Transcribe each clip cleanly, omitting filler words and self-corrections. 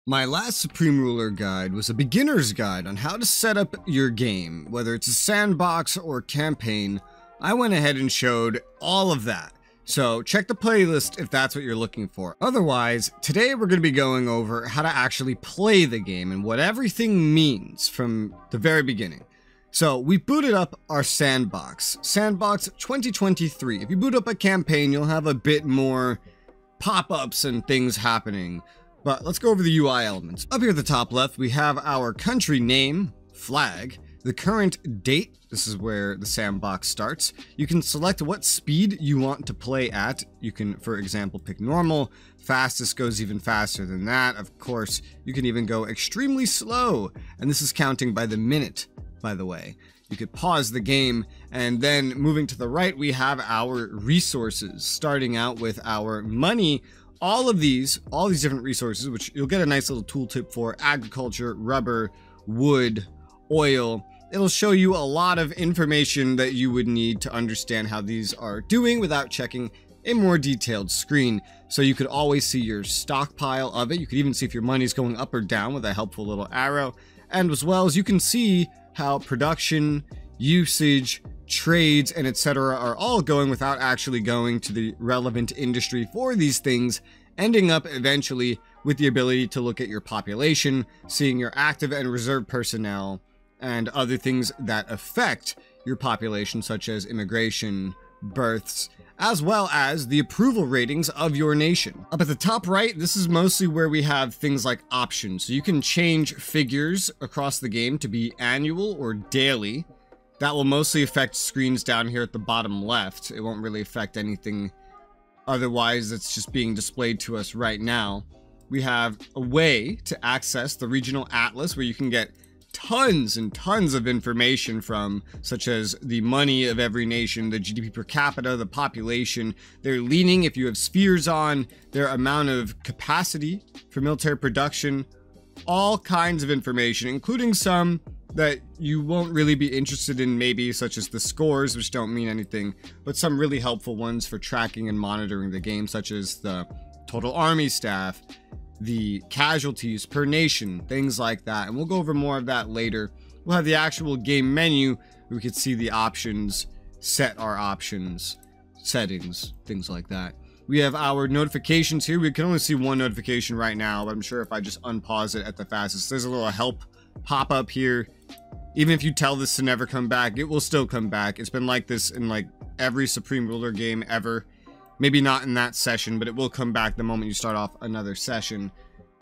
My last Supreme Ruler guide was a beginner's guide on how to set up your game, whether it's a sandbox or campaign. I went ahead and showed all of that. So check the playlist if that's what you're looking for. Otherwise, today we're going to be going over how to actually play the game and what everything means from the very beginning. So we booted up our sandbox. Sandbox 2023. If you boot up a campaign, you'll have a bit more pop-ups and things happening. But let's go over the UI elements. Up here at the top left, we have our country name, flag, the current date. This is where the sandbox starts. You can select what speed you want to play at. You can, for example, pick normal. Fastest goes even faster than that. Of course, you can even go extremely slow. And this is counting by the minute, by the way. You could pause the game, and then moving to the right, we have our resources, starting out with our money. All these different resources, which you'll get a nice little tooltip for: agriculture, rubber, wood, oil. It'll show you a lot of information that you would need to understand how these are doing without checking a more detailed screen. So you could always see your stockpile of it. You could even see if your money's going up or down with a helpful little arrow. And as well as you can see how production, usage, trades, and etc. are all going without actually going to the relevant industry for these things, ending up eventually with the ability to look at your population, seeing your active and reserve personnel, and other things that affect your population, such as immigration, births, as well as the approval ratings of your nation. Up at the top right, this is mostly where we have things like options. So you can change figures across the game to be annual or daily. That will mostly affect screens down here at the bottom left. It won't really affect anything otherwise that's just being displayed to us right now. We have a way to access the regional atlas where you can get tons and tons of information from, such as the money of every nation, the GDP per capita, the population, their leaning if you have spheres on, their amount of capacity for military production, all kinds of information, including some that you won't really be interested in, maybe, such as the scores, which don't mean anything, but some really helpful ones for tracking and monitoring the game, such as the total army staff, the casualties per nation, things like that. And we'll go over more of that later. We'll have the actual game menu. We could see the options, set our options, settings, things like that. We have our notifications here. We can only see one notification right now, but I'm sure if I just unpause it at the fastest, there's a little help pop up here. Even if you tell this to never come back, it will still come back. It's been like this in like every Supreme Ruler game ever. Maybe not in that session, but it will come back the moment you start off another session.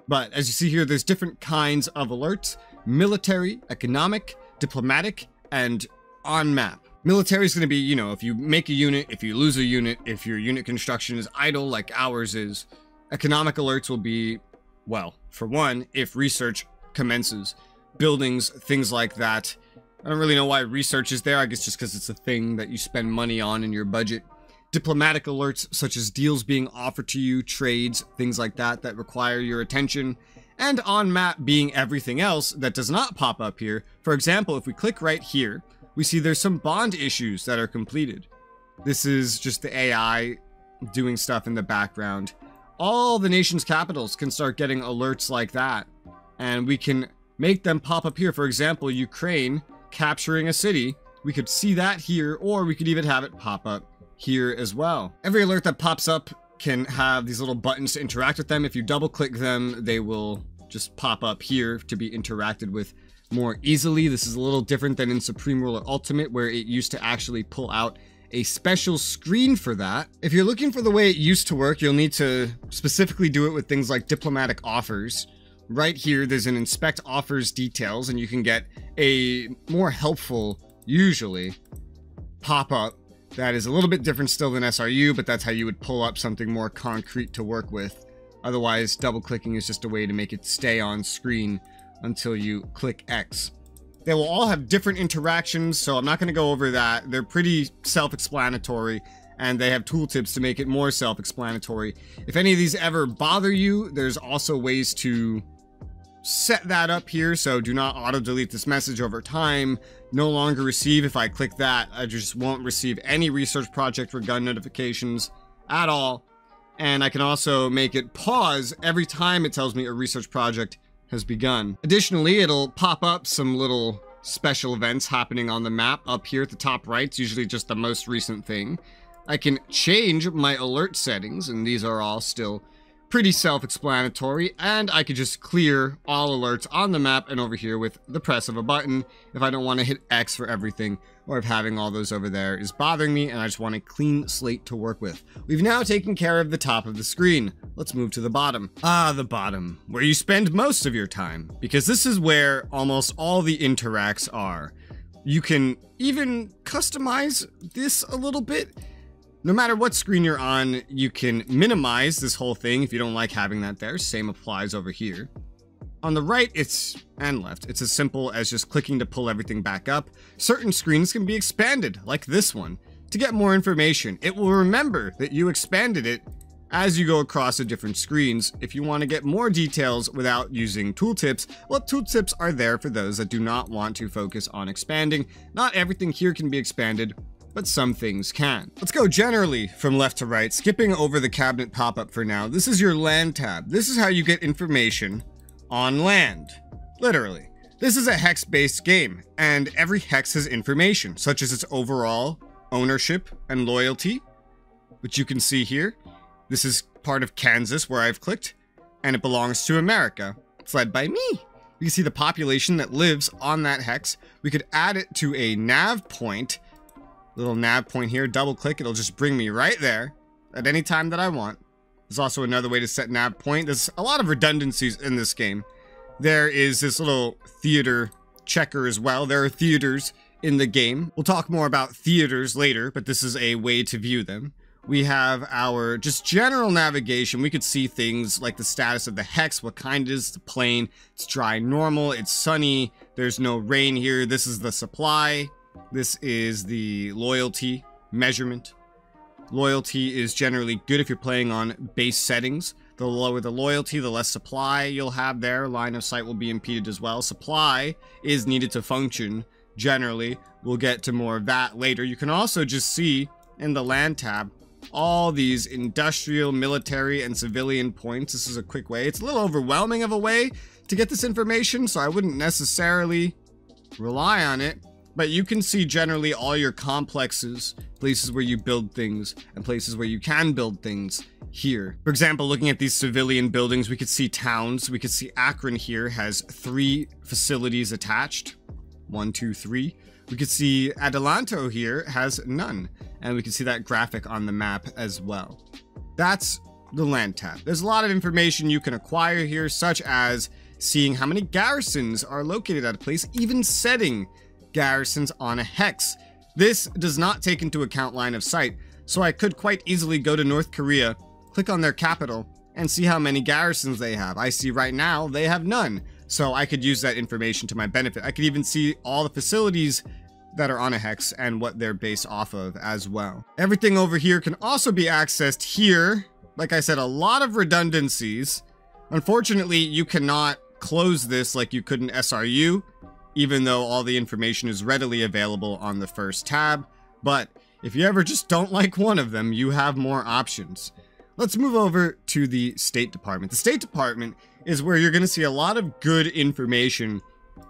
But as you see here, there's different kinds of alerts: military, economic, diplomatic, and on map. Military is going to be, you know, if you make a unit, if you lose a unit, if your unit construction is idle like ours is. Economic alerts will be, well, for one, if research commences. Buildings, things like that. I don't really know why research is there. I guess just because it's a thing that you spend money on in your budget. Diplomatic alerts, such as deals being offered to you, trades, things like that that require your attention. And on map being everything else that does not pop up here. For example, if we click right here, we see there's some bond issues that are completed. This is just the AI doing stuff in the background. All the nation's capitals can start getting alerts like that. And we can make them pop up here. For example, Ukraine capturing a city. We could see that here, or we could even have it pop up here as well. Every alert that pops up can have these little buttons to interact with them. If you double click them, they will just pop up here to be interacted with more easily. This is a little different than in Supreme Ruler Ultimate, where it used to actually pull out a special screen for that. If you're looking for the way it used to work, you'll need to specifically do it with things like diplomatic offers. Right here, there's an inspect offers details, and you can get a more helpful, usually, pop-up that is a little bit different still than SRU, but that's how you would pull up something more concrete to work with. Otherwise, double-clicking is just a way to make it stay on screen until you click X. They will all have different interactions, so I'm not going to go over that. They're pretty self-explanatory, and they have tooltips to make it more self-explanatory. If any of these ever bother you, there's also ways to set that up here, so do not auto-delete this message over time. No longer receive. If I click that, I just won't receive any research project or gun notifications at all. and I can also make it pause every time it tells me a research project has begun. Additionally, it'll pop up some little special events happening on the map up here at the top right. It's usually just the most recent thing. I can change my alert settings, and these are all still pretty self-explanatory, and I could just clear all alerts on the map and over here with the press of a button if I don't want to hit X for everything, or if having all those over there is bothering me and I just want a clean slate to work with. We've now taken care of the top of the screen. Let's move to the bottom. The bottom, where you spend most of your time, because this is where almost all the interacts are. You can even customize this a little bit. No matter what screen you're on, you can minimize this whole thing if you don't like having that there. Same applies over here. On the right, and left, it's as simple as just clicking to pull everything back up. Certain screens can be expanded, like this one. To get more information, it will remember that you expanded it as you go across the different screens. If you want to get more details without using tooltips, well, tooltips are there for those that do not want to focus on expanding. Not everything here can be expanded, but some things can. Let's go generally from left to right, skipping over the cabinet pop-up for now. This is your land tab. This is how you get information on land. Literally. This is a hex-based game, and every hex has information, such as its overall ownership and loyalty, which you can see here. This is part of Kansas, where I've clicked, and it belongs to America. It's led by me. You can see the population that lives on that hex. We could add it to a nav point. Little nav point here, double click, it'll just bring me right there at any time that I want. There's also another way to set nav point. There's a lot of redundancies in this game. There is this little theater checker as well. There are theaters in the game. We'll talk more about theaters later, but this is a way to view them. We have our just general navigation. We could see things like the status of the hex, what kind it is, the plane. It's dry normal, it's sunny, there's no rain here. This is the supply. This is the loyalty measurement. Loyalty is generally good if you're playing on base settings. The lower the loyalty, the less supply you'll have there. Line of sight will be impeded as well. Supply is needed to function generally. We'll get to more of that later. You can also just see in the land tab all these industrial, military, and civilian points. This is a quick way. It's a little overwhelming of a way to get this information, so I wouldn't necessarily rely on it. But you can see generally all your complexes, places where you build things, and places where you can build things here. For example, looking at these civilian buildings, we could see towns. We could see Akron here has 3 facilities attached. 1, 2, 3. We could see Adelanto here has none. And we can see that graphic on the map as well. That's the land tab. There's a lot of information you can acquire here, such as seeing how many garrisons are located at a place, even setting garrisons on a hex. This does not take into account line of sight, so I could quite easily go to North Korea, click on their capital, and see how many garrisons they have. I see right now they have none, so I could use that information to my benefit. I could even see all the facilities that are on a hex and what they're based off of as well. Everything over here can also be accessed here. Like I said, a lot of redundancies. Unfortunately, you cannot close this like you could in SRU, even though all the information is readily available on the first tab. But if you ever just don't like one of them, you have more options. Let's move over to the State Department. The State Department is where you're going to see a lot of good information.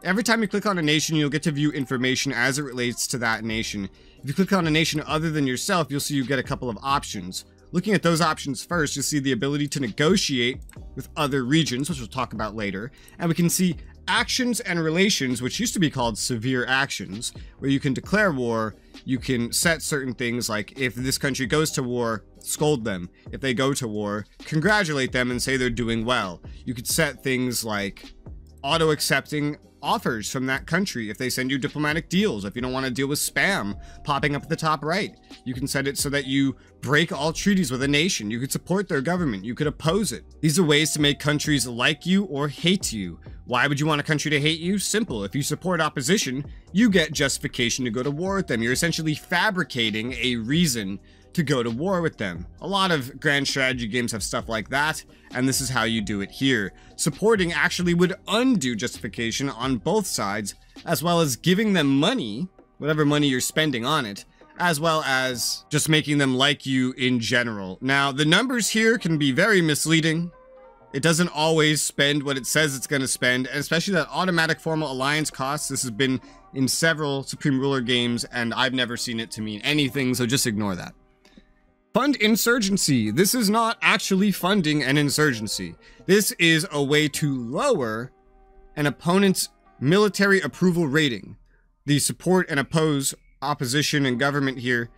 Every time you click on a nation, you'll get to view information as it relates to that nation. If you click on a nation other than yourself, you'll see you get a couple of options. Looking at those options first, you'll see the ability to negotiate with other regions, which we'll talk about later. And we can see actions and relations, which used to be called severe actions, where you can declare war. You can set certain things like if this country goes to war, scold them. If they go to war, congratulate them and say they're doing well. You could set things like auto-accepting offers from that country if they send you diplomatic deals. If you don't want to deal with spam popping up at the top right, you can set it so that you break all treaties with a nation. You could support their government. You could oppose it. These are ways to make countries like you or hate you. Why would you want a country to hate you? Simple. If you support opposition, you get justification to go to war with them. You're essentially fabricating a reason to go to war with them. A lot of grand strategy games have stuff like that, and this is how you do it here. Supporting actually would undo justification on both sides, as well as giving them money, whatever money you're spending on it, as well as just making them like you in general. Now, the numbers here can be very misleading. It doesn't always spend what it says it's going to spend, and especially that automatic formal alliance cost. This has been in several Supreme Ruler games, and I've never seen it to mean anything, so just ignore that. Fund insurgency. This is not actually funding an insurgency. This is a way to lower an opponent's military approval rating. The support and oppose opposition and government here.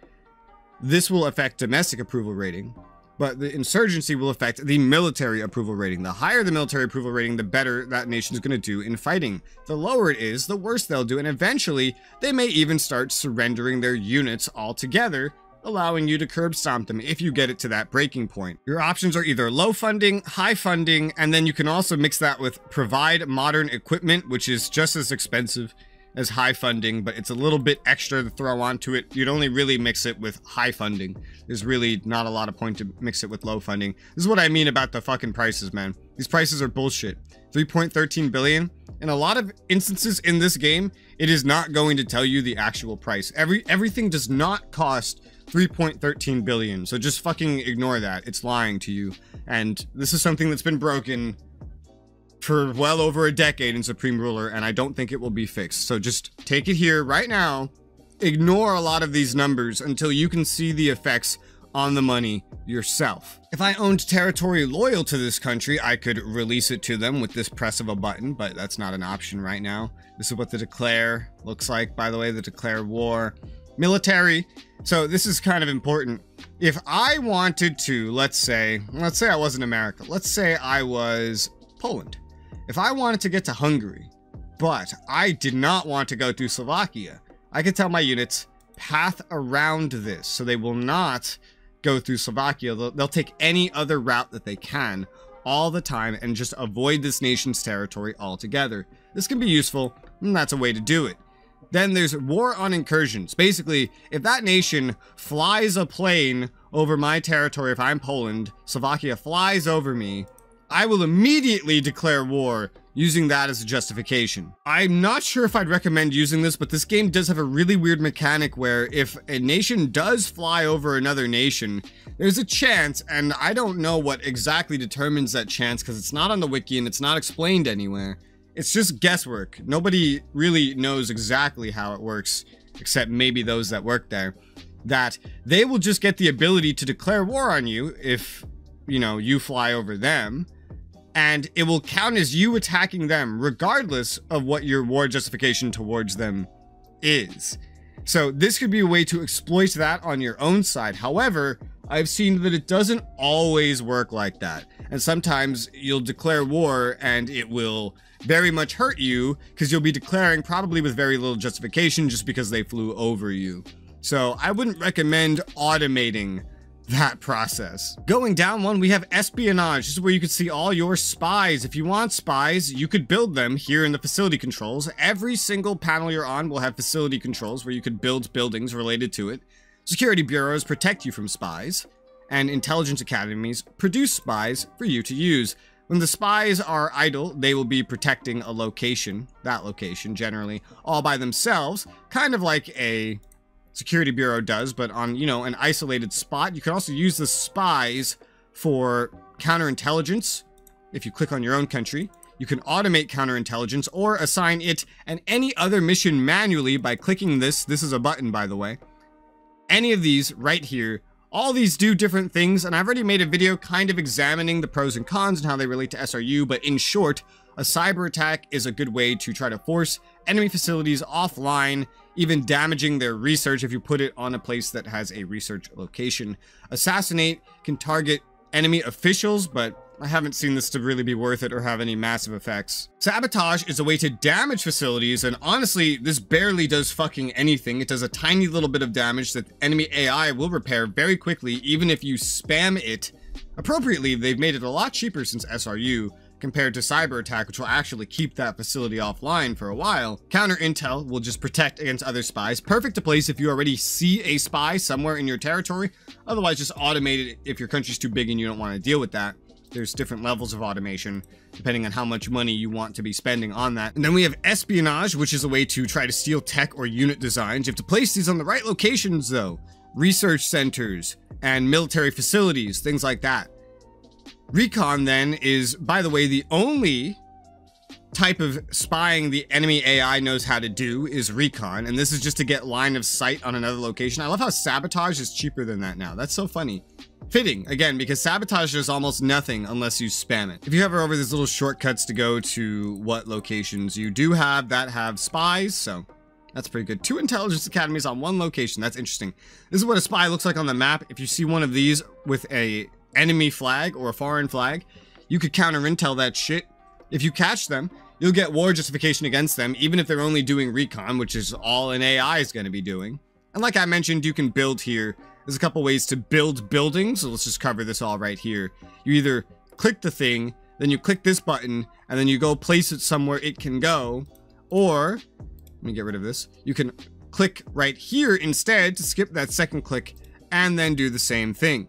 This will affect domestic approval rating, but the insurgency will affect the military approval rating. The higher the military approval rating, the better that nation is going to do in fighting. The lower it is, the worse they'll do, and eventually they may even start surrendering their units altogether, allowing you to curb stomp them if you get it to that breaking point. Your options are either low funding, high funding, and then you can also mix that with provide modern equipment, which is just as expensive as high funding, but it's a little bit extra to throw onto it. You'd only really mix it with high funding. There's really not a lot of point to mix it with low funding. This is what I mean about the fucking prices, man. These prices are bullshit. 3.13 billion. In a lot of instances in this game, it is not going to tell you the actual price. Everything does not cost 3.13 billion. So just fucking ignore that. It's lying to you. And this is something that's been broken for well over a decade in Supreme Ruler, and I don't think it will be fixed. So just take it here right now. Ignore a lot of these numbers until you can see the effects on the money yourself. If I owned territory loyal to this country, I could release it to them with this press of a button, but that's not an option right now. This is what the declare looks like, by the way, the declare war. Military. So this is kind of important. If I wanted to, let's say I wasn't America. Let's say I was Poland. If I wanted to get to Hungary, but I did not want to go through Slovakia, I could tell my units path around this, so they will not go through Slovakia. They'll take any other route that they can all the time and just avoid this nation's territory altogether. This can be useful, and that's a way to do it. Then there's war on incursions. Basically, if that nation flies a plane over my territory, if I'm Poland, Slovakia flies over me, I will immediately declare war using that as a justification. I'm not sure if I'd recommend using this, but this game does have a really weird mechanic where if a nation does fly over another nation, there's a chance, and I don't know what exactly determines that chance because it's not on the wiki and it's not explained anywhere. It's just guesswork. Nobody really knows exactly how it works, except maybe those that work there. That they will just get the ability to declare war on you if, you know, you fly over them. And it will count as you attacking them regardless of what your war justification towards them is. So this could be a way to exploit that on your own side. However, I've seen that it doesn't always work like that. And sometimes you'll declare war and it will very much hurt you because you'll be declaring probably with very little justification just because they flew over you. So I wouldn't recommend automating that process. Going down one, we have espionage. This is where you can see all your spies. If you want spies, you could build them here in the facility controls. Every single panel you're on will have facility controls where you could build buildings related to it. Security bureaus protect you from spies, and intelligence academies produce spies for you to use. When the spies are idle, they will be protecting a location, that location generally, all by themselves, kind of like a security bureau does, but on, you know, an isolated spot. You can also use the spies for counterintelligence. If you click on your own country, you can automate counterintelligence or assign it and any other mission manually by clicking this. This is a button, by the way. Any of these right here, all these do different things, and I've already made a video kind of examining the pros and cons and how they relate to SRU, but in short, a cyber attack is a good way to try to force enemy facilities offline, even damaging their research if you put it on a place that has a research location. Assassinate can target enemy officials, but I haven't seen this to really be worth it or have any massive effects. Sabotage is a way to damage facilities, and honestly, this barely does fucking anything. It does a tiny little bit of damage that enemy AI will repair very quickly, even if you spam it appropriately. They've made it a lot cheaper since SRU, compared to cyber attack, which will actually keep that facility offline for a while. Counter intel will just protect against other spies. Perfect to place if you already see a spy somewhere in your territory. Otherwise, just automate it if your country's too big and you don't want to deal with that. There's different levels of automation depending on how much money you want to be spending on that. And then we have espionage, which is a way to try to steal tech or unit designs. You have to place these on the right locations though. Research centers and military facilities, things like that. Recon then is, by the way, the only type of spying the enemy AI knows how to do is recon, and this is just to get line of sight on another location. I love how sabotage is cheaper than that now. That's so funny. Fitting, again, because sabotage does almost nothing unless you spam it. If you hover over these little shortcuts to go to what locations you do have that have spies, so that's pretty good. 2 intelligence academies on 1 location. That's interesting. This is what a spy looks like on the map. If you see one of these with a enemy flag or a foreign flag, you could counter intel that shit. If you catch them, you'll get war justification against them, even if they're only doing recon, which is all an AI is going to be doing. And like I mentioned, you can build here. There's a couple ways to build buildings, so let's just cover this all right here. You either click the thing, then you click this button, and then you go place it somewhere it can go, or, let me get rid of this, you can click right here instead to skip that second click, and then do the same thing.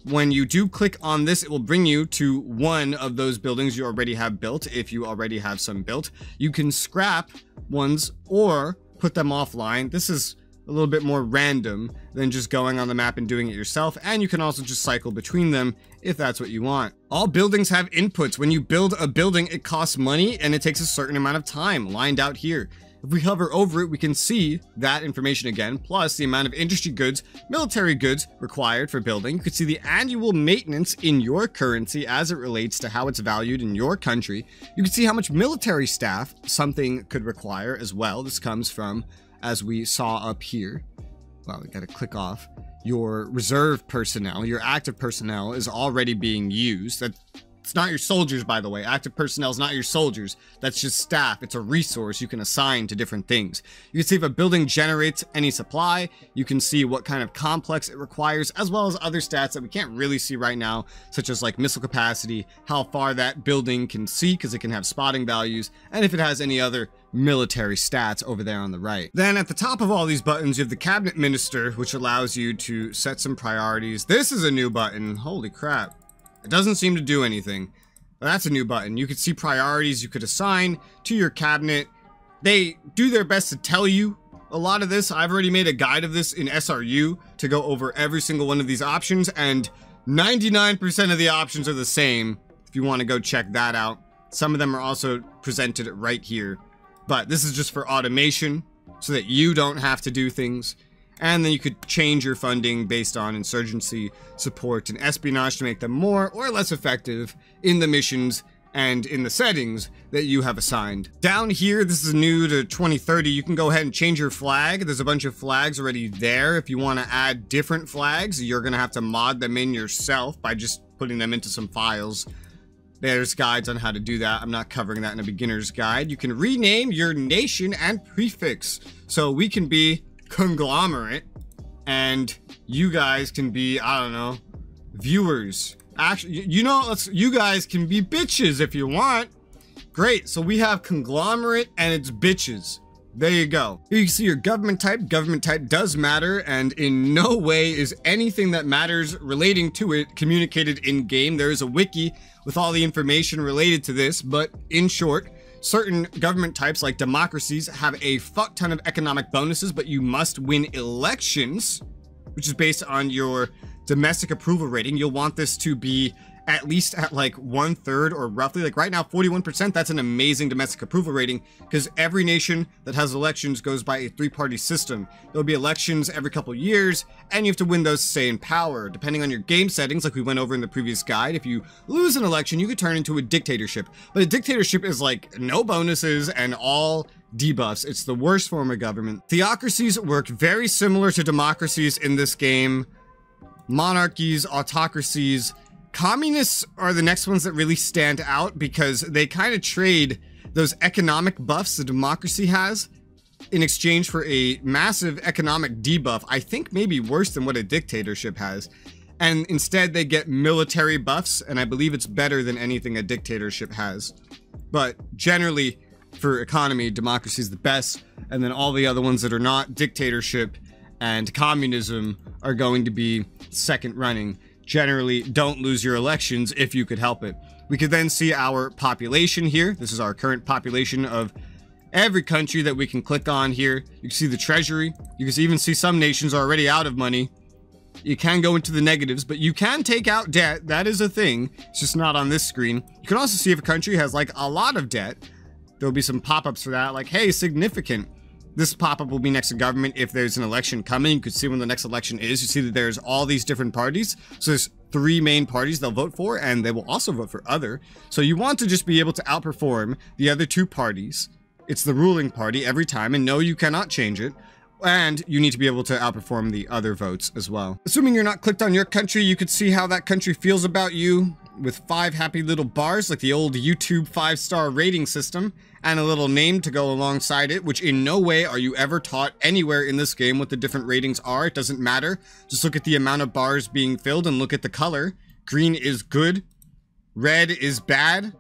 When you do click on this, it will bring you to one of those buildings you already have built. If you already have some built, you can scrap ones or put them offline. This is a little bit more random than just going on the map and doing it yourself, and you can also just cycle between them if that's what you want. All buildings have inputs. When you build a building, it costs money and it takes a certain amount of time lined out here. If we hover over it, we can see that information again, plus the amount of industry goods, military goods required for building. You can see the annual maintenance in your currency as it relates to how it's valued in your country. You can see how much military staff something could require as well. This comes from, as we saw up here, well, we gotta click off, your reserve personnel, your active personnel is already being used. It's not your soldiers, by the way. Active personnel is not your soldiers. That's just staff. It's a resource you can assign to different things. You can see if a building generates any supply. You can see what kind of complex it requires, as well as other stats that we can't really see right now, such as like missile capacity, how far that building can see, because it can have spotting values, and if it has any other military stats over there on the right. Then at the top of all these buttons, you have the cabinet minister, which allows you to set some priorities. This is a new button. Holy crap. It doesn't seem to do anything, but that's a new button. You could see priorities you could assign to your cabinet. They do their best to tell you a lot of this. I've already made a guide of this in SRU to go over every single one of these options, and 99% of the options are the same if you want to go check that out. Some of them are also presented right here, but this is just for automation so that you don't have to do things. And then you could change your funding based on insurgency, support, and espionage to make them more or less effective in the missions and in the settings that you have assigned. Down here, this is new to 2030, you can go ahead and change your flag. There's a bunch of flags already there. If you want to add different flags, you're going to have to mod them in yourself by just putting them into some files. There's guides on how to do that. I'm not covering that in a beginner's guide. You can rename your nation and prefix. So we can be Konglomerat, and you guys can be, I don't know, viewers. Actually, you know, you guys can be bitches if you want. Great, so we have Konglomerat and it's bitches. There you go. Here you can see your government type. Government type does matter, and in no way is anything that matters relating to it communicated in game. There is a wiki with all the information related to this, but in short, certain government types like democracies have a fuck ton of economic bonuses, but you must win elections, which is based on your domestic approval rating. You'll want this to be at least at like 1/3 or roughly, like right now 41%. That's an amazing domestic approval rating because every nation that has elections goes by a 3-party system. There'll be elections every couple years, and you have to win those to stay in power. Depending on your game settings, like we went over in the previous guide, if you lose an election, you could turn into a dictatorship. But a dictatorship is like no bonuses and all debuffs. It's the worst form of government. Theocracies work very similar to democracies in this game. Monarchies, autocracies. Communists are the next ones that really stand out because they kind of trade those economic buffs the democracy has in exchange for a massive economic debuff, I think maybe worse than what a dictatorship has. And instead they get military buffs, and I believe it's better than anything a dictatorship has. But generally, for economy, democracy is the best, and then all the other ones that are not dictatorship and communism are going to be second running. generally don't lose your elections if you could help it. We could then see our population here. This is our current population of every country that we can click on here. You can see the treasury. You can even see some nations are already out of money. You can go into the negatives, but you can take out debt. That is a thing. It's just not on this screen. You can also see if a country has like a lot of debt. There'll be some pop-ups for that, like, hey, significant. This pop-up will be next to government if there's an election coming. You could see when the next election is. You see that there's all these different parties. So there's 3 main parties they'll vote for, and they will also vote for other. So you want to just be able to outperform the other 2 parties. It's the ruling party every time, and no, you cannot change it. And you need to be able to outperform the other votes as well. Assuming you're not clicked on your country, you could see how that country feels about you with 5 happy little bars, like the old YouTube 5-star rating system, and a little name to go alongside it, which in no way are you ever taught anywhere in this game what the different ratings are. It doesn't matter. Just look at the amount of bars being filled and look at the color. Green is good. Red is bad.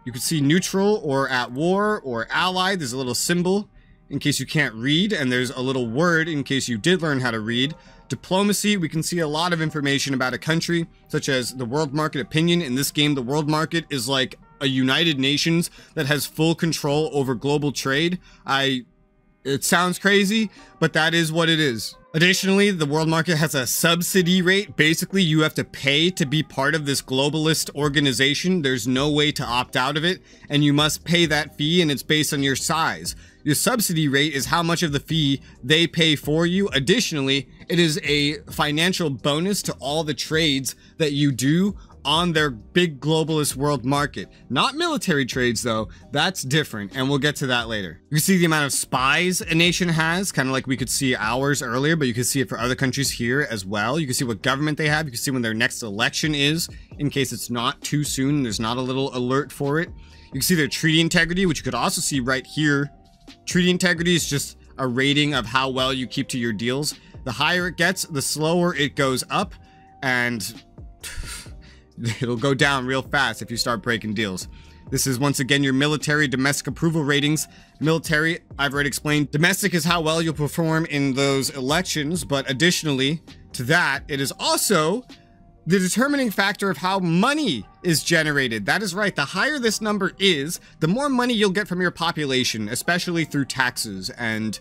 You can see neutral or at war or allied. There's a little symbol in case you can't read, and there's a little word in case you did learn how to read. Diplomacy, we can see a lot of information about a country, such as the world market opinion. In this game, the world market is like a United Nations that has full control over global trade. It sounds crazy, but that is what it is. Additionally, the world market has a subsidy rate. Basically, you have to pay to be part of this globalist organization. There's no way to opt out of it, and you must pay that fee, and it's based on your size. Your subsidy rate is how much of the fee they pay for you. Additionally, it is a financial bonus to all the trades that you do on their big globalist world market. Not military trades though, that's different, and we'll get to that later. You can see the amount of spies a nation has, kind of like we could see ours earlier, but you can see it for other countries here as well. You can see what government they have. You can see when their next election is, in case it's not too soon. There's not a little alert for it. You can see their treaty integrity, which you could also see right here. Treaty integrity is just a rating of how well you keep to your deals. The higher it gets, the slower it goes up, and it'll go down real fast if you start breaking deals. This is once again your military domestic approval ratings. Military, I've already explained. Domestic is how well you'll perform in those elections, but additionally to that, it is also the determining factor of how money is generated. That is right. The higher this number is, the more money you'll get from your population, especially through taxes. And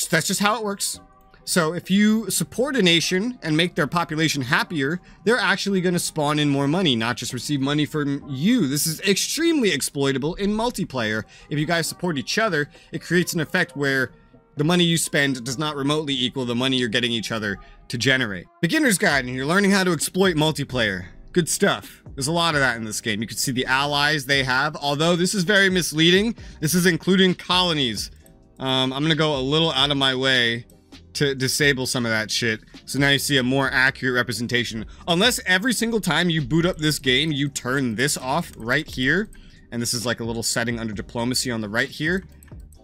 that's just how it works. So if you support a nation and make their population happier, they're actually going to spawn in more money, not just receive money from you. This is extremely exploitable in multiplayer. If you guys support each other, it creates an effect where the money you spend does not remotely equal the money you're getting each other to generate. Beginner's guide, and you're learning how to exploit multiplayer. Good stuff. There's a lot of that in this game. You can see the allies they have, although this is very misleading. This is including colonies. I'm going to go a little out of my way to disable some of that shit. So now you see a more accurate representation. Unless every single time you boot up this game, you turn this off right here. And this is like a little setting under diplomacy on the right here.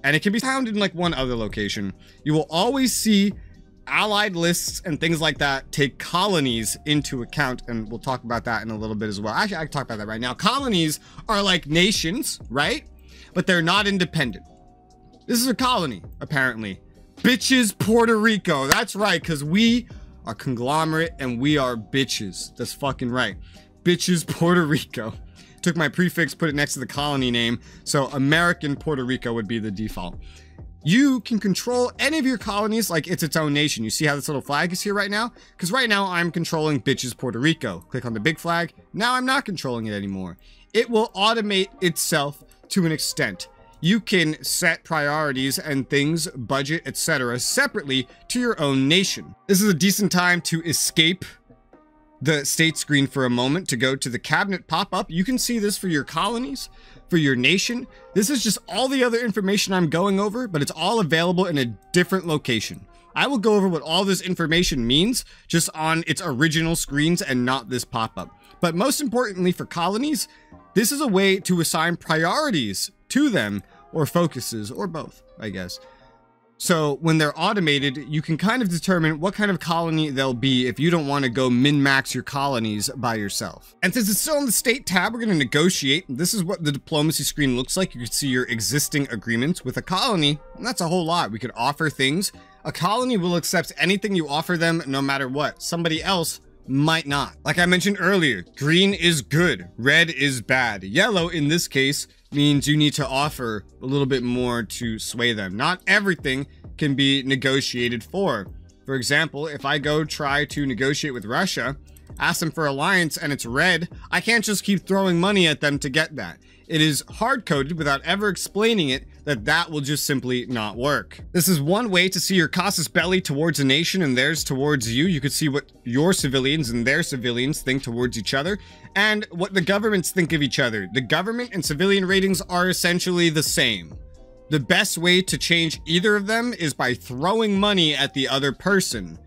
And it can be found in like one other location. You will always see allied lists and things like that take colonies into account, and we'll talk about that in a little bit as well. Actually, I can talk about that right now. Colonies are like nations, right? But they're not independent. This is a colony, apparently. Bitches, Puerto Rico. That's right, because we are Konglomerat and we are bitches. That's fucking right. Bitches, Puerto Rico. Took my prefix, put it next to the colony name, so American Puerto Rico would be the default. You can control any of your colonies like it's its own nation. You see how this little flag is here right now? Because right now I'm controlling bitches Puerto Rico. Click on the big flag. Now I'm not controlling it anymore. It will automate itself to an extent. You can set priorities and things, budget, etc. separately to your own nation. This is a decent time to escape the state screen for a moment to go to the cabinet pop-up. You can see this for your colonies, for your nation. This is just all the other information I'm going over, but it's all available in a different location. I will go over what all this information means just on its original screens and not this pop-up. But most importantly for colonies, this is a way to assign priorities to them, or focuses, or both, I guess. So when they're automated, you can kind of determine what kind of colony they'll be if you don't want to go min-max your colonies by yourself. And since it's still in the state tab, we're going to negotiate. This is what the diplomacy screen looks like. You can see your existing agreements with a colony, and that's a whole lot. We could offer things. A colony will accept anything you offer them no matter what. Somebody else might not. Like I mentioned earlier, green is good, red is bad. Yellow, in this case, means you need to offer a little bit more to sway them. Not everything can be negotiated for. For example, if I go try to negotiate with Russia, ask them for alliance and it's red, I can't just keep throwing money at them to get that. It is hard-coded without ever explaining it that will just simply not work. This is one way to see your casus belli towards a nation and theirs towards you. You could see what your civilians and their civilians think towards each other and what the governments think of each other. The government and civilian ratings are essentially the same. The best way to change either of them is by throwing money at the other person.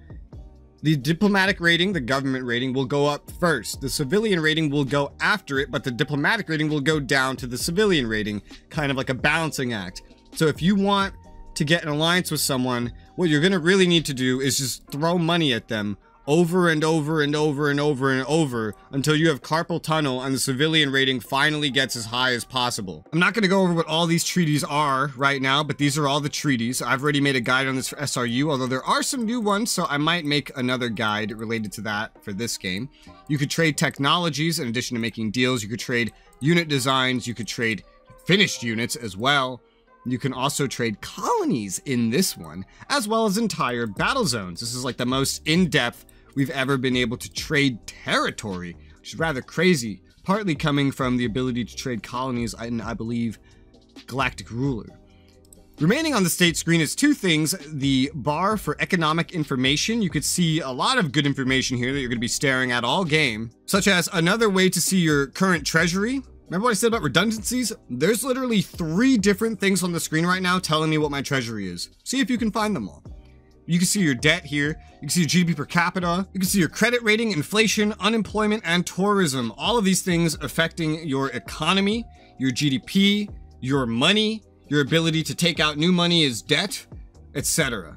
The diplomatic rating, the government rating, will go up first. The civilian rating will go after it, but the diplomatic rating will go down to the civilian rating, kind of like a balancing act. So if you want to get an alliance with someone, what you're going to really need to do is just throw money at them over and over and over and over and over until you have carpal tunnel and the civilian rating finally gets as high as possible. I'm not going to go over what all these treaties are right now, but these are all the treaties. I've already made a guide on this for SRU, although there are some new ones, so I might make another guide related to that for this game. You could trade technologies in addition to making deals. You could trade unit designs. You could trade finished units as well. You can also trade colonies in this one, as well as entire battle zones. This is like the most in-depth we've ever been able to trade territory, which is rather crazy, partly coming from the ability to trade colonies in, I believe, Galactic Ruler. Remaining on the state screen is two things. The bar for economic information. You could see a lot of good information here that you're going to be staring at all game, such as another way to see your current treasury. Remember what I said about redundancies? There's literally 3 different things on the screen right now telling me what my treasury is. See if you can find them all. You can see your debt here, you can see your GDP per capita, you can see your credit rating, inflation, unemployment, and tourism. All of these things affecting your economy, your GDP, your money, your ability to take out new money as debt, etc.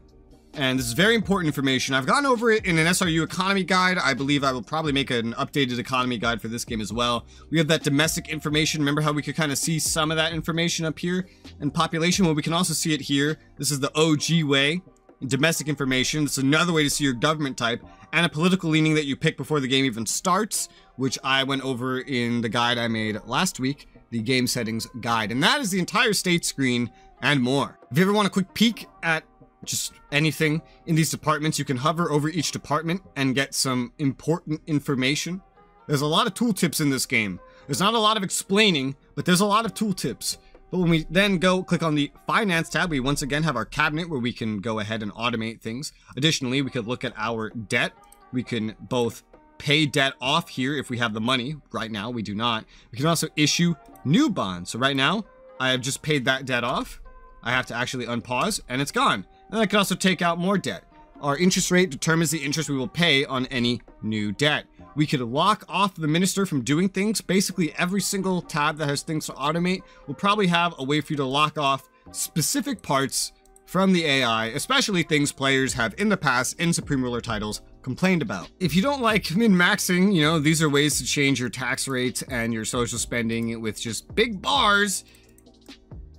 And this is very important information. I've gone over it in an SRU economy guide. I believe I will probably make an updated economy guide for this game as well. We have that domestic information. Remember how we could kind of see some of that information up here in population? Well, we can also see it here. This is the OG way. Domestic information. It's another way to see your government type and a political leaning that you pick before the game even starts, which I went over in the guide I made last week, the game settings guide. And that is the entire state screen and more. If you ever want a quick peek at just anything in these departments, you can hover over each department and get some important information. There's a lot of tooltips in this game. There's not a lot of explaining, but there's a lot of tooltips. But when we then go click on the Finance tab, we once again have our cabinet where we can go ahead and automate things. Additionally, we could look at our debt. We can both pay debt off here if we have the money. Right now, we do not. We can also issue new bonds. So right now, I have just paid that debt off. I have to actually unpause, and it's gone. And I can also take out more debt. Our interest rate determines the interest we will pay on any new debt. We could lock off the minister from doing things. Basically, every single tab that has things to automate will probably have a way for you to lock off specific parts from the AI, especially things players have in the past in Supreme Ruler titles complained about. If you don't like min-maxing, you know, these are ways to change your tax rate and your social spending with just big bars.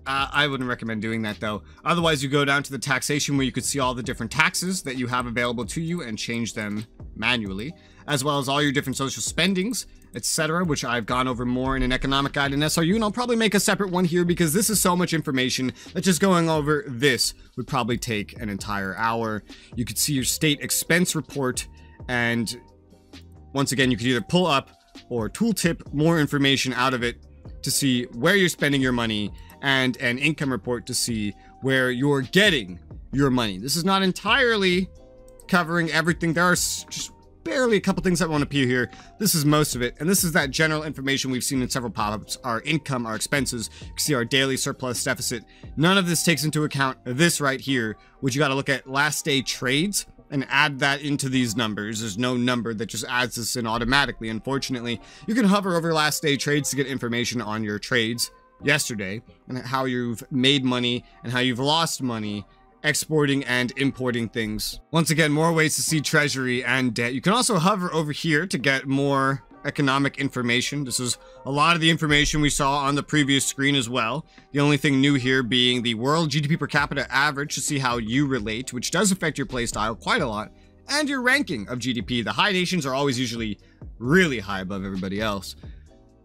I wouldn't recommend doing that though. Otherwise, you go down to the taxation where you could see all the different taxes that you have available to you and change them manually, as well as all your different social spendings, etc., which I've gone over more in an economic guide in SRU, and I'll probably make a separate one here because this is so much information that just going over this would probably take an entire hour. You could see your state expense report, and once again, you could either pull up or tooltip more information out of it to see where you're spending your money, and an income report to see where you're getting your money. This is not entirely covering everything. There are just barely a couple things that won't appear here. This is most of it, and this is that general information we've seen in several pop-ups. Our income, our expenses, you can see our daily surplus deficit. None of this takes into account this right here, which you got to look at last day trades and add that into these numbers. There's no number that just adds this in automatically, unfortunately. You can hover over last day trades to get information on your trades yesterday and how you've made money and how you've lost money exporting and importing things. Once again, more ways to see treasury and debt. You can also hover over here to get more economic information. This is a lot of the information we saw on the previous screen as well. The only thing new here being the world GDP per capita average to see how you relate, which does affect your playstyle quite a lot, and your ranking of GDP. The high nations are always usually really high above everybody else.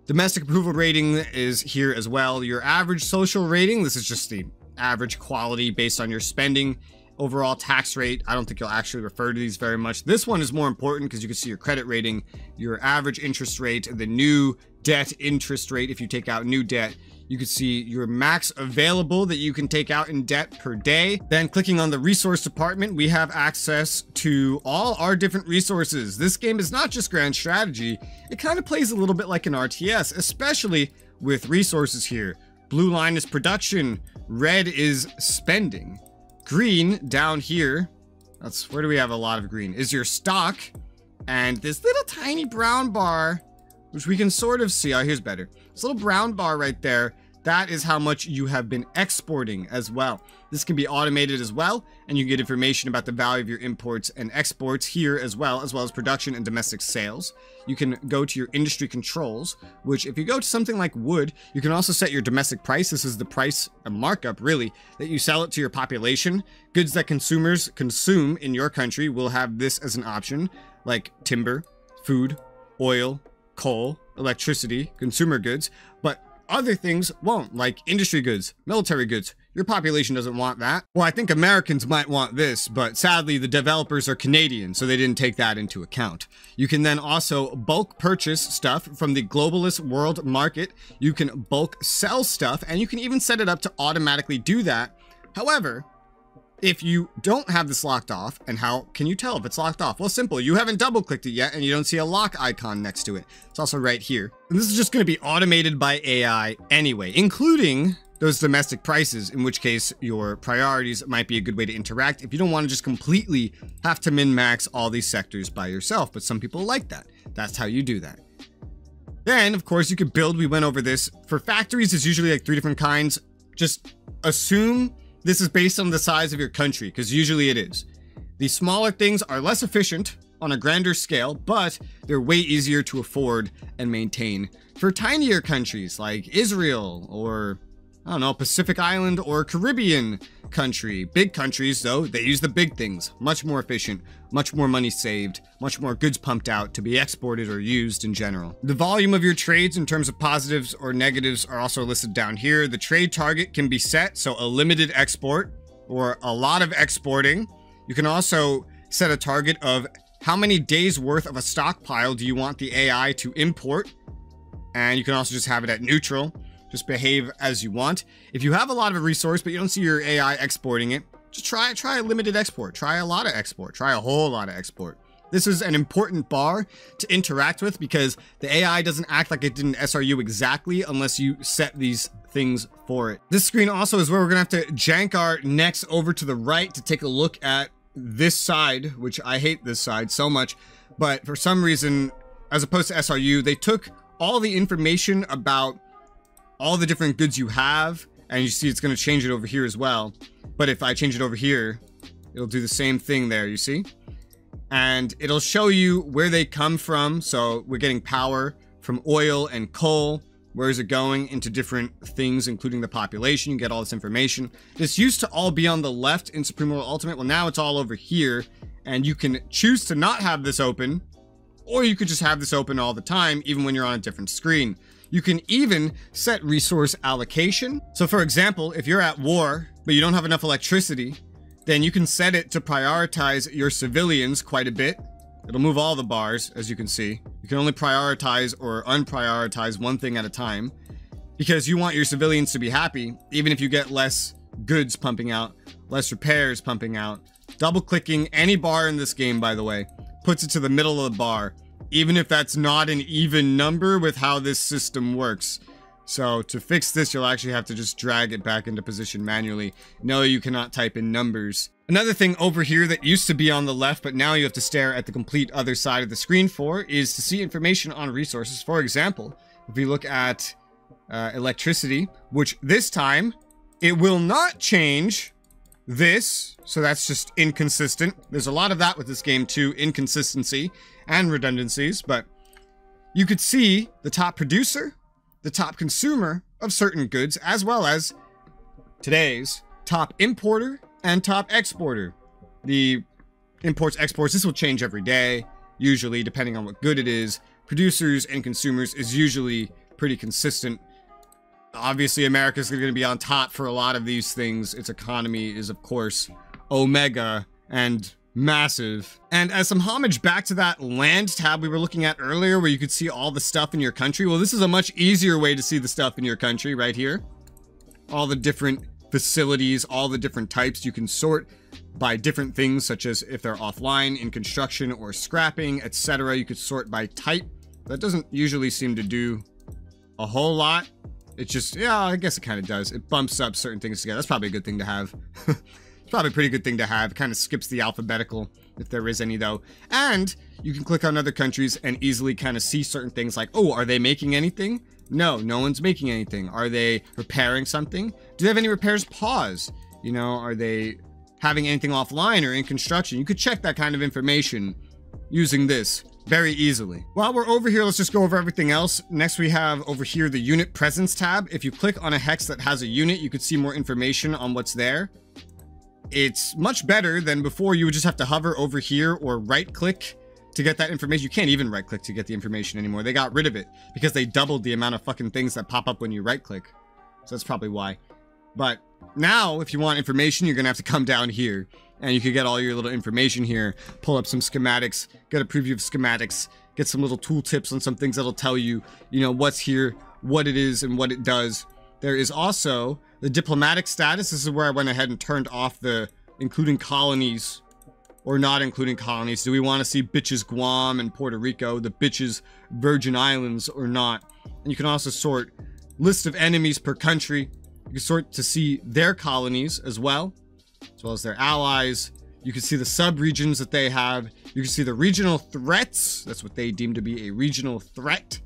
Domestic approval rating is here as well. Your average social rating, this is just the average quality based on your spending. Overall tax rate, I don't think you'll actually refer to these very much. This one is more important because you can see your credit rating, your average interest rate, the new debt interest rate. If you take out new debt, you can see your max available that you can take out in debt per day. Then clicking on the resource department, we have access to all our different resources. This game is not just grand strategy. It kind of plays a little bit like an RTS, especially with resources here. Blue line is production. Red is spending. Green down here, that's where do we have a lot of green, is your stock. And this little tiny brown bar, which we can sort of see, oh, here's better. This little brown bar right there, that is how much you have been exporting as well. This can be automated as well, and you can get information about the value of your imports and exports here as well as production and domestic sales. You can go to your industry controls, which if you go to something like wood, you can also set your domestic price. This is the price, a markup really, that you sell it to your population. Goods that consumers consume in your country will have this as an option, like timber, food, oil, coal, electricity, consumer goods, but other things won't, like industry goods, military goods. Your population doesn't want that. Well, I think Americans might want this, but sadly the developers are Canadian, so they didn't take that into account. You can then also bulk purchase stuff from the globalist world market. You can bulk sell stuff, and you can even set it up to automatically do that. However, if you don't have this locked off, and how can you tell if it's locked off? Well, simple. You haven't double clicked it yet, and you don't see a lock icon next to it. It's also right here. And this is just going to be automated by AI anyway, including those domestic prices, in which case your priorities might be a good way to interact if you don't want to just completely have to min-max all these sectors by yourself. But some people like that. That's how you do that. Then, of course, you could build. We went over this. For factories, it's usually like 3 different kinds. Just assume this is based on the size of your country, because usually it is. The smaller things are less efficient on a grander scale, but they're way easier to afford and maintain. For tinier countries like Israel or, I don't know, Pacific Island or Caribbean country. Big countries, though, they use the big things. Much more efficient, much more money saved, much more goods pumped out to be exported or used in general. The volume of your trades in terms of positives or negatives are also listed down here. The trade target can be set, so a limited export or a lot of exporting. You can also set a target of how many days worth of a stockpile do you want the AI to import. And you can also just have it at neutral. Just behave as you want. If you have a lot of a resource, but you don't see your AI exporting it, just try a limited export. Try a lot of export. Try a whole lot of export. This is an important bar to interact with because the AI doesn't act like it did an SRU exactly unless you set these things for it. This screen also is where we're gonna have to jank our necks over to the right to take a look at this side, which I hate this side so much, but for some reason, as opposed to SRU, they took all the information about all the different goods you have, and you see it's going to change it over here as well. But if I change it over here, it'll do the same thing there, you see? And it'll show you where they come from. So we're getting power from oil and coal. Where is it going? Into different things, including the population. You get all this information. This used to all be on the left in Supreme World Ultimate. Well, now it's all over here, and you can choose to not have this open, or you could just have this open all the time, even when you're on a different screen. You can even set resource allocation. So for example, if you're at war, but you don't have enough electricity, then you can set it to prioritize your civilians quite a bit. It'll move all the bars, as you can see. You can only prioritize or unprioritize one thing at a time because you want your civilians to be happy, even if you get less goods pumping out, less repairs pumping out. Double clicking any bar in this game, by the way, puts it to the middle of the bar, even if that's not an even number with how this system works. So to fix this, you'll actually have to just drag it back into position manually. No, you cannot type in numbers. Another thing over here that used to be on the left, but now you have to stare at the complete other side of the screen for, is to see information on resources. For example, if we look at electricity, which this time, it will not change this, so that's just inconsistent. There's a lot of that with this game too, inconsistency and redundancies, but you could see the top producer, the top consumer of certain goods, as well as today's top importer and top exporter. The Imports, exports, this will change every day, usually, depending on what good it is. Producers and consumers is usually pretty consistent. Obviously, America's going to be on top for a lot of these things. Its economy is, of course, omega and massive. And as some homage back to that land tab we were looking at earlier, where you could see all the stuff in your country, well, this is a much easier way to see the stuff in your country right here. All the different facilities, all the different types. You can sort by different things, such as if they're offline, in construction, or scrapping, etc. You could sort by type. That doesn't usually seem to do a whole lot. It's just, yeah, I guess it kind of does. It bumps up certain things together. That's probably a good thing to have. It's probably a pretty good thing to have. It kind of skips the alphabetical, if there is any, though. And you can click on other countries and easily kind of see certain things like, oh, are they making anything? No, no one's making anything. Are they repairing something? Do they have any repairs paused? You know, are they having anything offline or in construction? You could check that kind of information using this very easily. While we're over here, let's just go over everything else. Next, we have over here the unit presence tab. If you click on a hex that has a unit, you could see more information on what's there. It's much better than before. You would just have to hover over here or right click to get that information. You can't even right click to get the information anymore. They got rid of it because they doubled the amount of fucking things that pop up when you right click. So that's probably why. But now, if you want information, you're gonna have to come down here and you can get all your little information here, pull up some schematics, get a preview of schematics, get some little tool tips on some things that'll tell you, you know, what's here, what it is, and what it does. There is also the diplomatic status. This is where I went ahead and turned off the including colonies or not including colonies. Do we want to see bitches Guam and Puerto Rico, the bitches Virgin Islands, or not? And you can also sort list of enemies per country. You can sort to see their colonies as well as their allies. You can see the sub-regions that they have. You can see the regional threats. That's what they deem to be a regional threat.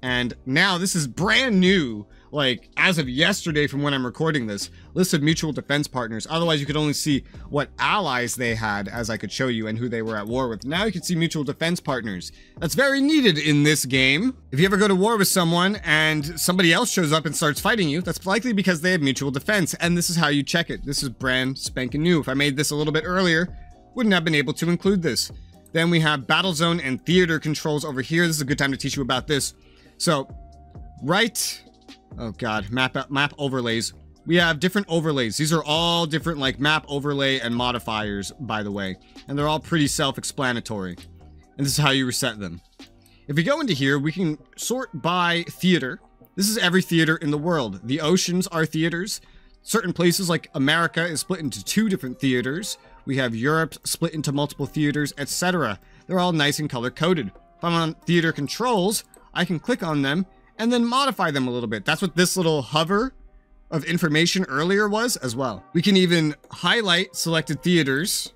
And now this is brand new, like as of yesterday from when I'm recording this, list of mutual defense partners. Otherwise, you could only see what allies they had, as I could show you, and who they were at war with. Now you can see mutual defense partners. That's very needed in this game. If you ever go to war with someone and somebody else shows up and starts fighting you, that's likely because they have mutual defense, and this is how you check it. This is brand spanking new. If I made this a little bit earlier, wouldn't have been able to include this. Then we have battle zone and theater controls over here. This is a good time to teach you about this. So, right, oh god, map overlays. We have different overlays. These are all different, like, map overlay and modifiers, by the way. And they're all pretty self-explanatory. And this is how you reset them. If we go into here, we can sort by theater. This is every theater in the world. The oceans are theaters. Certain places, like America, is split into 2 different theaters. We have Europe split into multiple theaters, etc. They're all nice and color-coded. If I'm on theater controls, I can click on them and then modify them a little bit. That's what this little hover of information earlier was as well. We can even highlight selected theaters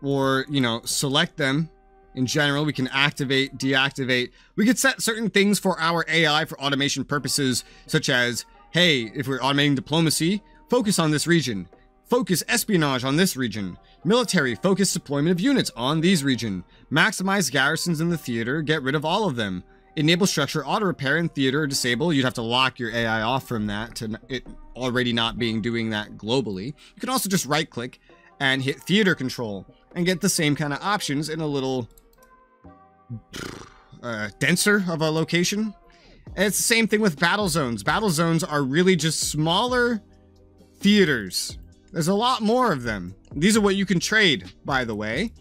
or, you know, select them in general. We can activate, deactivate. We could set certain things for our AI for automation purposes, such as, hey, if we're automating diplomacy, focus on this region. Focus espionage on this region. Military, focus deployment of units on these region. Maximize garrisons in the theater, get rid of all of them. Enable structure auto repair in theater or disable. You'd have to lock your AI off from that to it already not being doing that globally. You can also just right click and hit theater control and get the same kind of options in a little denser of a location. And it's the same thing with battle zones. Battle zones are really just smaller theaters. There's a lot more of them. These are what you can trade, by the way.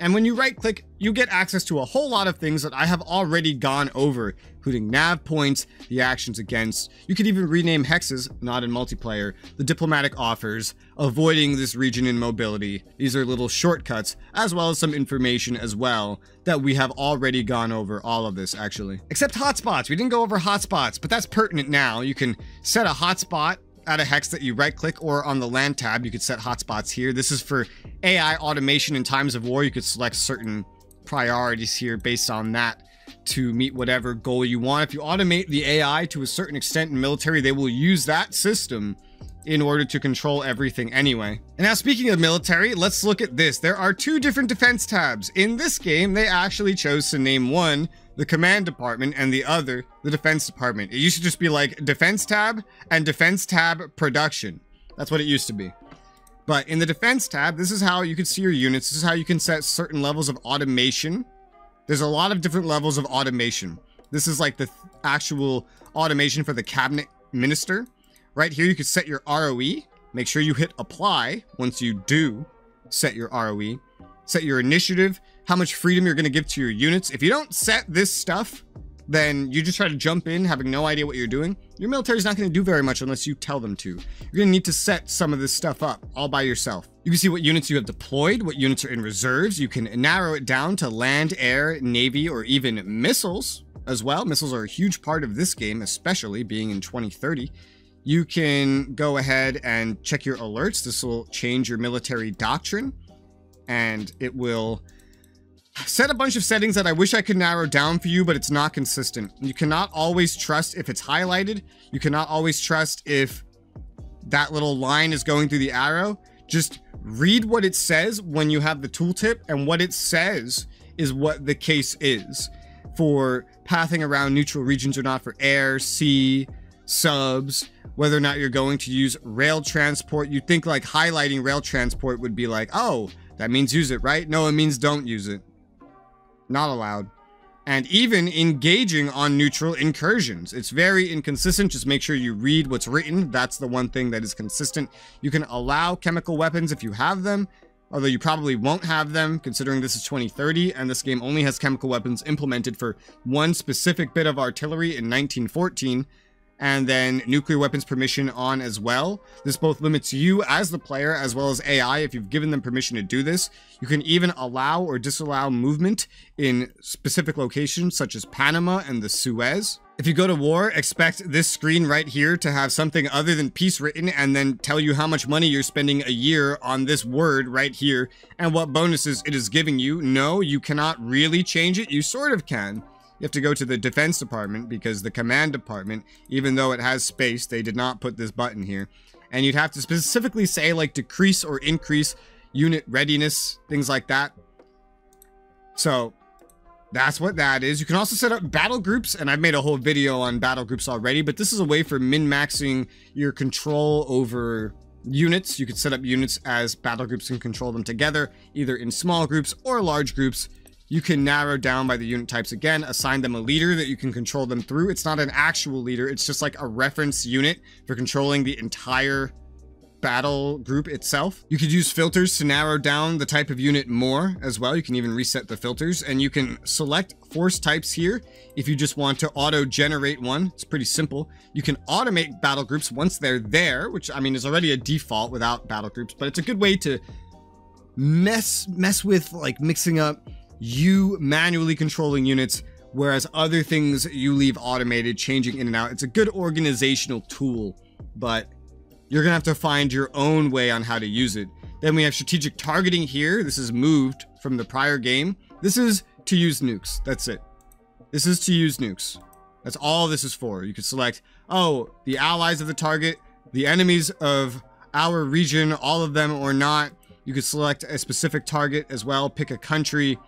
And when you right click, you get access to a whole lot of things that I have already gone over, including nav points, the actions against. You could even rename hexes, not in multiplayer, the diplomatic offers, avoiding this region in mobility. These are little shortcuts, as well as some information as well that we have already gone over all of this, actually. Except hotspots. We didn't go over hotspots, but that's pertinent now. You can set a hotspot at a hex that you right click, or on the land tab you could set hotspots here. This is for AI automation in times of war. You could select certain priorities here based on that to meet whatever goal you want. If you automate the AI to a certain extent in military, they will use that system in order to control everything anyway. And now, speaking of military, let's look at this. There are 2 different defense tabs. In this game, they actually chose to name one the command department and the other the defense department. It used to just be like defense tab and defense tab production. That's what it used to be. But in the defense tab, this is how you can see your units. This is how you can set certain levels of automation. There's a lot of different levels of automation. This is like the actual automation for the cabinet minister. Right here, you can set your ROE. Make sure you hit apply once you do set your ROE. Set your initiative, how much freedom you're going to give to your units. If you don't set this stuff, then you just try to jump in having no idea what you're doing. Your military is not going to do very much unless you tell them to. You're going to need to set some of this stuff up all by yourself. You can see what units you have deployed, what units are in reserves. You can narrow it down to land, air, navy, or even missiles as well. Missiles are a huge part of this game, especially being in 2030. You can go ahead and check your alerts. This will change your military doctrine, and it will set a bunch of settings that I wish I could narrow down for you, but it's not consistent. You cannot always trust if it's highlighted. You cannot always trust if that little line is going through the arrow. Just read what it says when you have the tooltip, and what it says is what the case is for pathing around neutral regions or not, for air, sea, subs, whether or not you're going to use rail transport. You'd think like highlighting rail transport would be like, oh, that means use it, right? No, it means don't use it. Not allowed. And even engaging on neutral incursions. It's very inconsistent. Just make sure you read what's written. That's the one thing that is consistent. You can allow chemical weapons if you have them, although you probably won't have them considering this is 2030 and this game only has chemical weapons implemented for one specific bit of artillery in 1914. And then nuclear weapons permission on as well. This both limits you as the player as well as AI if you've given them permission to do this. You can even allow or disallow movement in specific locations such as Panama and the Suez. If you go to war, expect this screen right here to have something other than peace written and then tell you how much money you're spending a year on this word right here and what bonuses it is giving you. No, you cannot really change it. You sort of can. You have to go to the defense department because the command department, even though it has space, they did not put this button here. And you'd have to specifically say like decrease or increase unit readiness, things like that. So that's what that is. You can also set up battle groups, and I've made a whole video on battle groups already, but this is a way for min-maxing your control over units. You could set up units as battle groups and control them together, either in small groups or large groups. You can narrow down by the unit types again, assign them a leader that you can control them through. It's not an actual leader, it's just like a reference unit for controlling the entire battle group itself. You could use filters to narrow down the type of unit more as well. You can even reset the filters, and you can select force types here if you just want to auto-generate one. It's pretty simple. You can automate battle groups once they're there, which I mean is already a default without battle groups, but it's a good way to mess with like mixing up you manually controlling units, whereas other things you leave automated, changing in and out. It's a good organizational tool, but you're gonna have to find your own way on how to use it. Then we have strategic targeting here. This is moved from the prior game. This is to use nukes. That's it. This is to use nukes. That's all this is for. You can select, oh, the allies of the target, the enemies of our region, all of them or not. You could select a specific target as well, pick a country,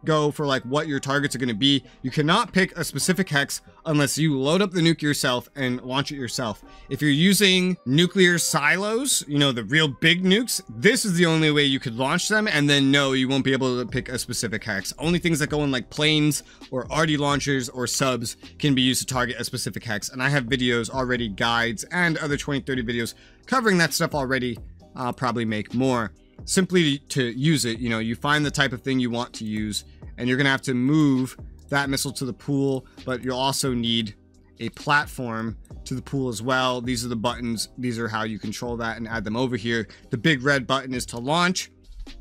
go for like what your targets are going to be. You cannot pick a specific hex unless you load up the nuke yourself and launch it yourself. If you're using nuclear silos, you know, the real big nukes, this is the only way you could launch them, and then no, you won't be able to pick a specific hex. Only things that go in like planes or RD launchers or subs can be used to target a specific hex, and I have videos already, guides and other 2030 videos covering that stuff already. I'll probably make more. Simply to use it, you know, you find the type of thing you want to use, and you're gonna have to move that missile to the pool, but you'll also need a platform to the pool as well. These are the buttons. These are how you control that and add them over here. The big red button is to launch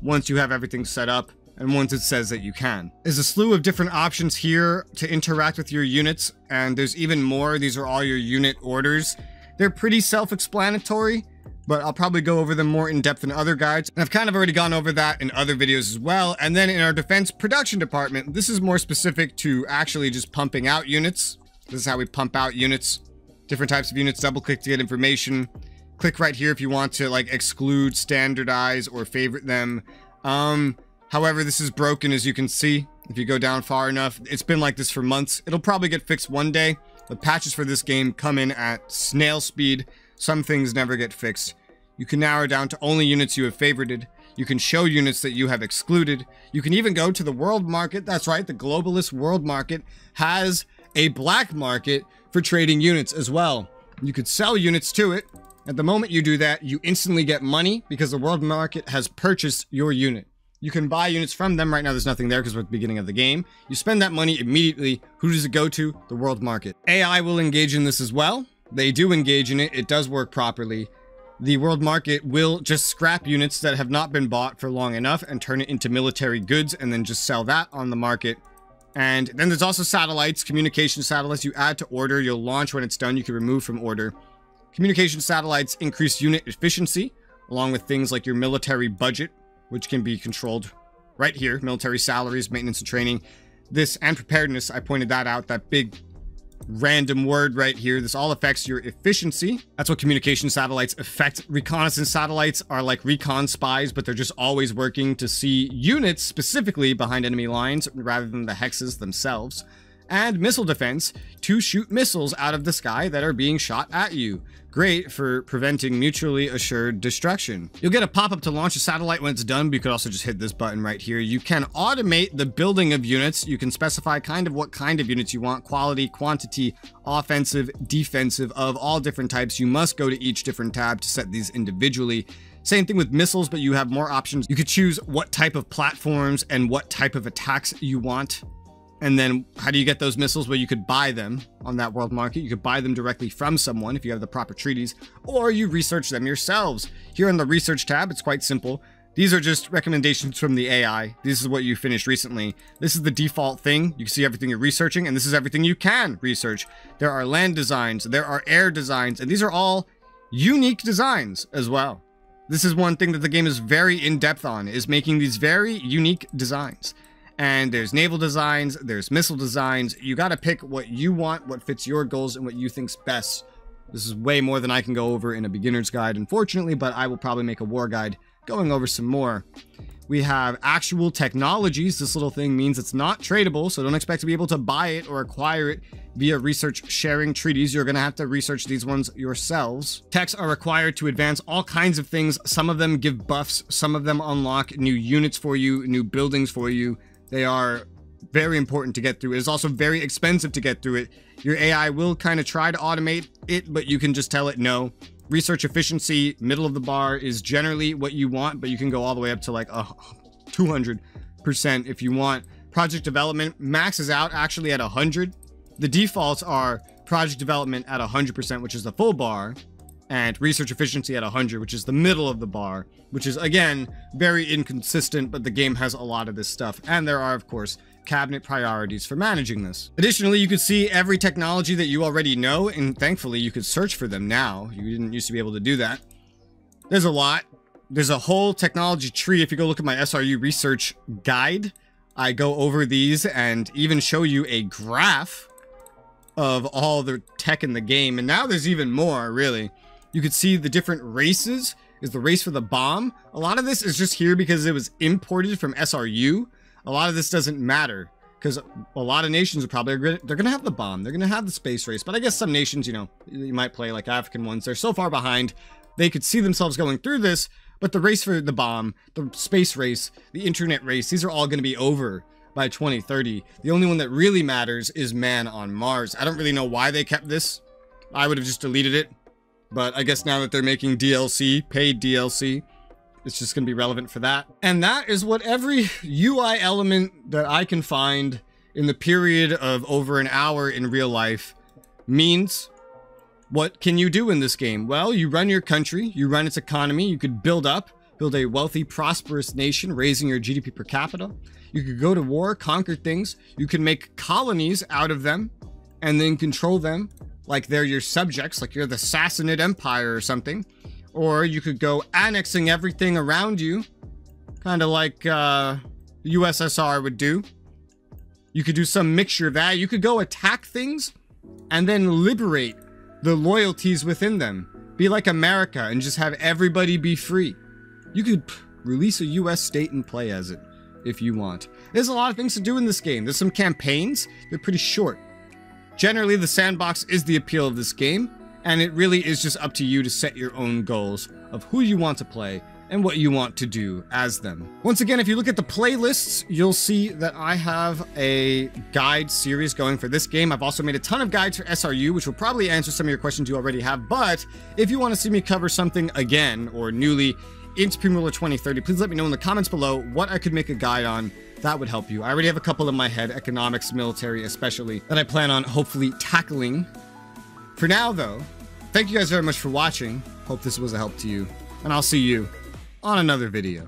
once you have everything set up and once it says that you can. There's a slew of different options here to interact with your units, and there's even more. These are all your unit orders. They're pretty self-explanatory, but I'll probably go over them more in depth in other guides. And I've kind of already gone over that in other videos as well. And then in our defense production department, this is more specific to actually just pumping out units. This is how we pump out units, different types of units. Double click to get information. Click right here if you want to like exclude, standardize, or favorite them. However, this is broken, as you can see. If you go down far enough, it's been like this for months. It'll probably get fixed one day. The patches for this game come in at snail speed. Some things never get fixed. You can narrow down to only units you have favorited. You can show units that you have excluded. You can even go to the world market. That's right, the globalist world market has a black market for trading units as well. You could sell units to it. At the moment you do that, you instantly get money because the world market has purchased your unit. You can buy units from them. Right now there's nothing there because we're at the beginning of the game. You spend that money immediately. Who does it go to? The world market. AI will engage in this as well. They do engage in it. It does work properly. The world market will just scrap units that have not been bought for long enough and turn it into military goods and then just sell that on the market. And then there's also satellites, communication satellites. You add to order, you'll launch when it's done, you can remove from order. Communication satellites increase unit efficiency, along with things like your military budget, which can be controlled right here. Military salaries, maintenance and training. This and preparedness, I pointed that out, that big random word right here. This all affects your efficiency. That's what communication satellites affect. Reconnaissance satellites are like recon spies, but they're just always working to see units specifically behind enemy lines rather than the hexes themselves. And missile defense to shoot missiles out of the sky that are being shot at you. Great for preventing mutually assured destruction. You'll get a pop-up to launch a satellite when it's done, but you could also just hit this button right here. You can automate the building of units. You can specify kind of what kind of units you want, quality, quantity, offensive, defensive, of all different types. You must go to each different tab to set these individually. Same thing with missiles, but you have more options. You could choose what type of platforms and what type of attacks you want. And then how do you get those missiles? Well, you could buy them on that world market. You could buy them directly from someone if you have the proper treaties, or you research them yourselves. Here on the research tab, it's quite simple. These are just recommendations from the AI. This is what you finished recently. This is the default thing. You can see everything you're researching, and this is everything you can research. There are land designs, there are air designs, and these are all unique designs as well. This is one thing that the game is very in-depth on, is making these very unique designs. And there's naval designs, there's missile designs. You got to pick what you want, what fits your goals, and what you think's best. This is way more than I can go over in a beginner's guide, unfortunately, but I will probably make a war guide going over some more. We have actual technologies. This little thing means it's not tradable, so don't expect to be able to buy it or acquire it via research sharing treaties. You're going to have to research these ones yourselves. Techs are required to advance all kinds of things. Some of them give buffs, some of them unlock new units for you, new buildings for you. They are very important to get through. It is also very expensive to get through it. Your AI will kind of try to automate it, but you can just tell it no. Research efficiency, middle of the bar, is generally what you want, but you can go all the way up to like 200% if you want. Project development maxes out actually at 100. The defaults are project development at 100%, which is the full bar, and research efficiency at 100, which is the middle of the bar, which is, again, very inconsistent, but the game has a lot of this stuff. And there are, of course, cabinet priorities for managing this. Additionally, you could see every technology that you already know, and thankfully, you could search for them now. You didn't used to be able to do that. There's a lot. There's a whole technology tree. If you go look at my SRU research guide, I go over these and even show you a graph of all the tech in the game. And now there's even more, really. You could see the different races. Is the race for the bomb. A lot of this is just here because it was imported from SRU. A lot of this doesn't matter because a lot of nations are probably, they're going to have the bomb. They're going to have the space race. But I guess some nations, you know, you might play like African ones. They're so far behind. They could see themselves going through this. But the race for the bomb, the space race, the internet race, these are all going to be over by 2030. The only one that really matters is Man on Mars. I don't really know why they kept this. I would have just deleted it. But I guess now that they're making DLC, paid DLC, it's just going to be relevant for that. And that is what every UI element that I can find in the period of over an hour in real life means. What can you do in this game? Well, you run your country, you run its economy, you could build a wealthy, prosperous nation, raising your GDP per capita. You could go to war, conquer things. You can make colonies out of them and then control them like they're your subjects, like you're the Sassanid Empire or something. Or you could go annexing everything around you, kind of like the USSR would do. You could do some mixture of that. You could go attack things and then liberate the loyalties within them. Be like America and just have everybody be free. You could release a US state and play as it if you want. There's a lot of things to do in this game. There's some campaigns. They're pretty short. Generally, the sandbox is the appeal of this game. and it really is just up to you to set your own goals of who you want to play and what you want to do as them. Once again, if you look at the playlists, you'll see that I have a guide series going for this game. I've also made a ton of guides for SRU, which will probably answer some of your questions you already have. But if you want to see me cover something again or newly in Supreme Ruler 2030, please let me know in the comments below what I could make a guide on. That would help you. I already have a couple in my head, economics, military especially, that I plan on hopefully tackling. For now though, thank you guys very much for watching. Hope this was a help to you, and I'll see you on another video.